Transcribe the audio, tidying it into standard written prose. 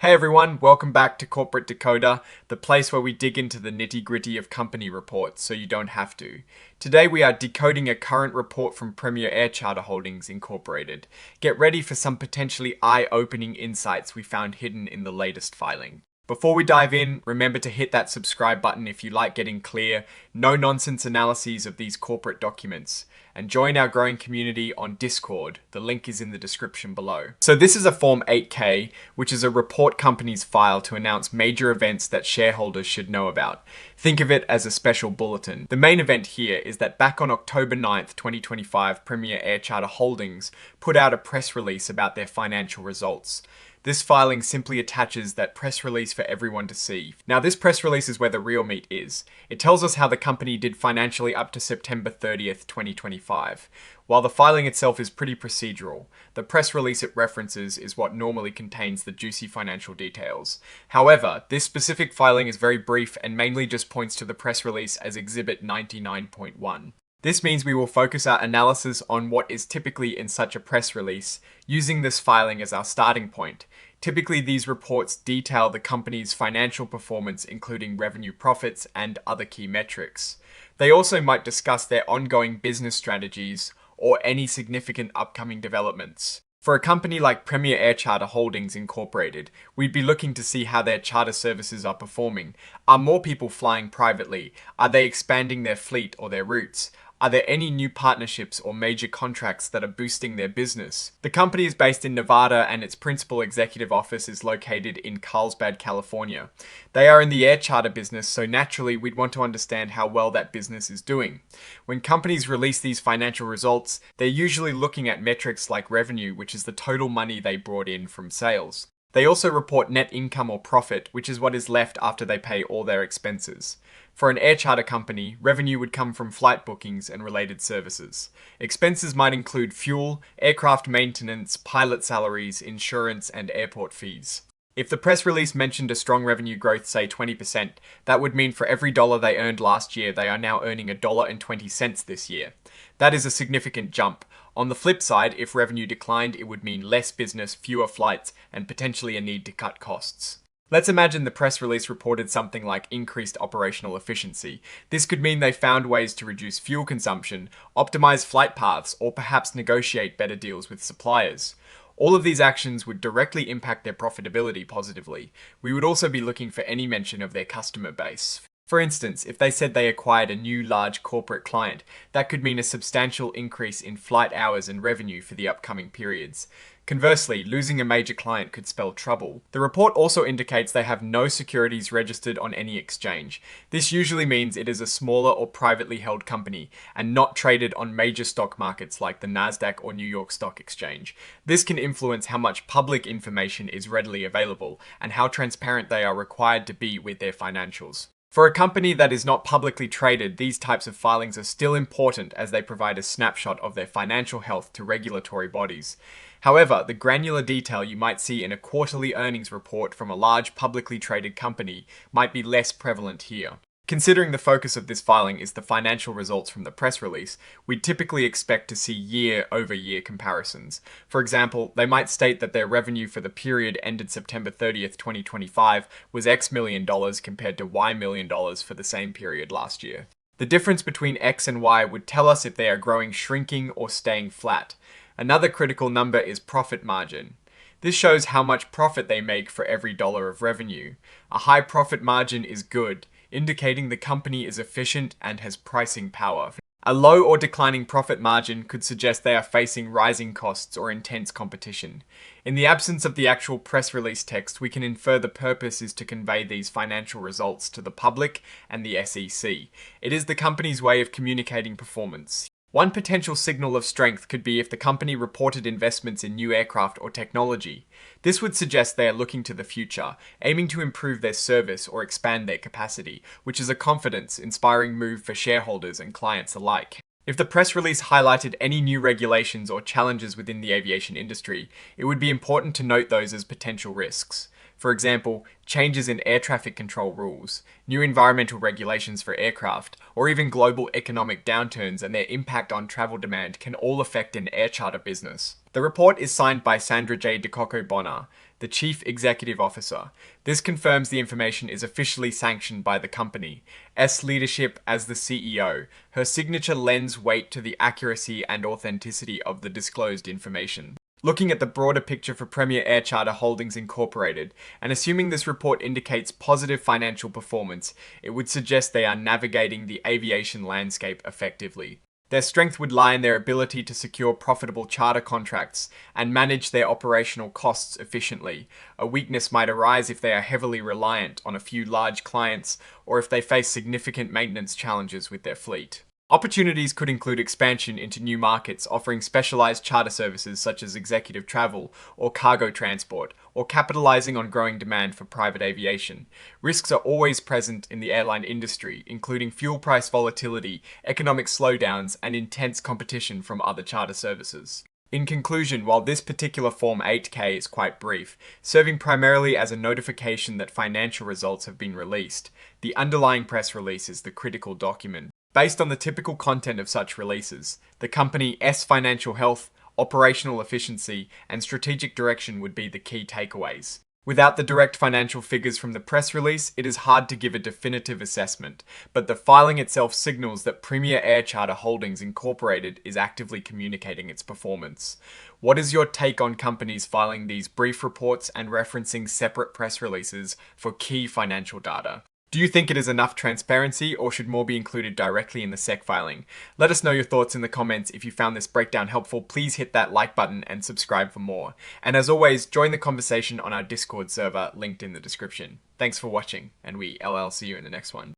Hey everyone, welcome back to Corporate Decoder, the place where we dig into the nitty-gritty of company reports so you don't have to. Today we are decoding a current report from Premier Air Charter Holdings Incorporated. Get ready for some potentially eye-opening insights we found hidden in the latest filing. Before we dive in, remember to hit that subscribe button if you like getting clear, no-nonsense analyses of these corporate documents. And join our growing community on Discord. The link is in the description below. So this is a Form 8K, which is a report companies file to announce major events that shareholders should know about. Think of it as a special bulletin. The main event here is that back on October 9th, 2025, Premier Air Charter Holdings put out a press release about their financial results. This filing simply attaches that press release for everyone to see. Now, this press release is where the real meat is. It tells us how the company did financially up to September 30th, 2025. While the filing itself is pretty procedural, the press release it references is what normally contains the juicy financial details. However, this specific filing is very brief and mainly just points to the press release as Exhibit 99.1. This means we will focus our analysis on what is typically in such a press release, using this filing as our starting point. Typically, these reports detail the company's financial performance, including revenue, profits, and other key metrics. They also might discuss their ongoing business strategies or any significant upcoming developments. For a company like Premier Air Charter Holdings Incorporated, we'd be looking to see how their charter services are performing. Are more people flying privately? Are they expanding their fleet or their routes? Are there any new partnerships or major contracts that are boosting their business? The company is based in Nevada and its principal executive office is located in Carlsbad, California. They are in the air charter business, so naturally we'd want to understand how well that business is doing. When companies release these financial results, they're usually looking at metrics like revenue, which is the total money they brought in from sales. They also report net income or profit, which is what is left after they pay all their expenses. For an air charter company, revenue would come from flight bookings and related services. Expenses might include fuel, aircraft maintenance, pilot salaries, insurance, and airport fees. If the press release mentioned a strong revenue growth, say 20%, that would mean for every dollar they earned last year, they are now earning $1.20 this year. That is a significant jump. On the flip side, if revenue declined, it would mean less business, fewer flights, and potentially a need to cut costs. Let's imagine the press release reported something like increased operational efficiency. This could mean they found ways to reduce fuel consumption, optimize flight paths, or perhaps negotiate better deals with suppliers. All of these actions would directly impact their profitability positively. We would also be looking for any mention of their customer base. For instance, if they said they acquired a new large corporate client, that could mean a substantial increase in flight hours and revenue for the upcoming periods. Conversely, losing a major client could spell trouble. The report also indicates they have no securities registered on any exchange. This usually means it is a smaller or privately held company and not traded on major stock markets like the Nasdaq or New York Stock Exchange. This can influence how much public information is readily available and how transparent they are required to be with their financials. For a company that is not publicly traded, these types of filings are still important as they provide a snapshot of their financial health to regulatory bodies. However, the granular detail you might see in a quarterly earnings report from a large publicly traded company might be less prevalent here. Considering the focus of this filing is the financial results from the press release, we'd typically expect to see year-over-year comparisons. For example, they might state that their revenue for the period ended September 30th, 2025 was X million dollars compared to Y million dollars for the same period last year. The difference between X and Y would tell us if they are growing, shrinking, or staying flat. Another critical number is profit margin. This shows how much profit they make for every dollar of revenue. A high profit margin is good, indicating the company is efficient and has pricing power. A low or declining profit margin could suggest they are facing rising costs or intense competition. In the absence of the actual press release text, we can infer the purpose is to convey these financial results to the public and the SEC. It is the company's way of communicating performance. One potential signal of strength could be if the company reported investments in new aircraft or technology. This would suggest they are looking to the future, aiming to improve their service or expand their capacity, which is a confidence-inspiring move for shareholders and clients alike. If the press release highlighted any new regulations or challenges within the aviation industry, it would be important to note those as potential risks. For example, changes in air traffic control rules, new environmental regulations for aircraft, or even global economic downturns and their impact on travel demand can all affect an air charter business. The report is signed by Sandra J. DeCocco-Bonner, the Chief Executive Officer. This confirms the information is officially sanctioned by the company. S leadership as the CEO. Her signature lends weight to the accuracy and authenticity of the disclosed information. Looking at the broader picture for Premier Air Charter Holdings Incorporated, and assuming this report indicates positive financial performance, it would suggest they are navigating the aviation landscape effectively. Their strength would lie in their ability to secure profitable charter contracts and manage their operational costs efficiently. A weakness might arise if they are heavily reliant on a few large clients or if they face significant maintenance challenges with their fleet. Opportunities could include expansion into new markets offering specialized charter services such as executive travel or cargo transport, or capitalizing on growing demand for private aviation. Risks are always present in the airline industry, including fuel price volatility, economic slowdowns, and intense competition from other charter services. In conclusion, while this particular Form 8K is quite brief, serving primarily as a notification that financial results have been released, the underlying press release is the critical document. Based on the typical content of such releases, the company's financial health, operational efficiency, and strategic direction would be the key takeaways. Without the direct financial figures from the press release, it is hard to give a definitive assessment, but the filing itself signals that Premier Air Charter Holdings Incorporated is actively communicating its performance. What is your take on companies filing these brief reports and referencing separate press releases for key financial data? Do you think it is enough transparency, or should more be included directly in the SEC filing? Let us know your thoughts in the comments. If you found this breakdown helpful, please hit that like button and subscribe for more. And as always, join the conversation on our Discord server linked in the description. Thanks for watching, and I'll see you in the next one.